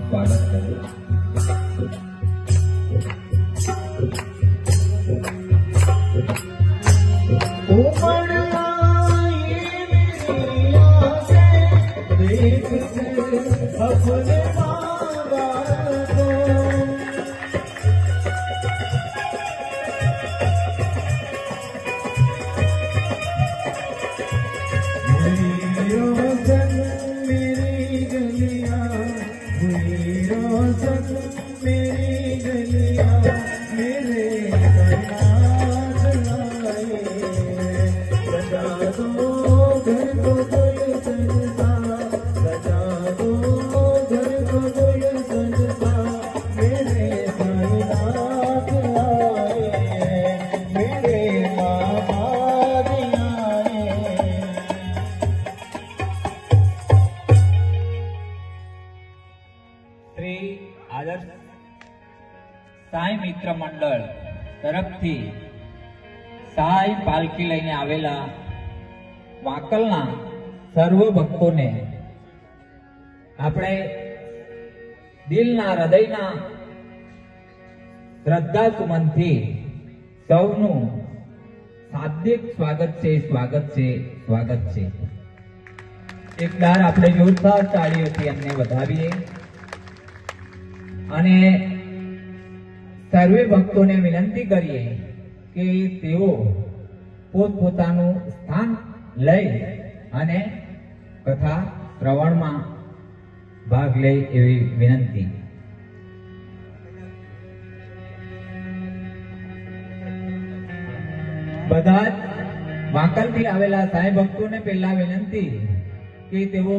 સ્વાગત કરું. સાઈ મિત્ર મંડળ તરફથી સાઈ પાલકી લઈને આવેલા વાંકલના સર્વ ભક્તોને આપણે દિલના હૃદયના શ્રદ્ધા સુમનથી સૌનું શાબ્દિક સ્વાગત છે, સ્વાગત છે, સ્વાગત છે. એકવાર આપણે જોરદાર તાળીઓથી એમને વધાવીએ અને સર્વે ભક્તોને વિનંતી કરીએ કે તેઓ પોતપોતાનું સ્થાન લઈ અને કથા શ્રવણમાં ભાગ લે એવી વિનંતી. બધા જ વાંકલથી આવેલા સાંઈ ભક્તોને પહેલા વિનંતી કે તેઓ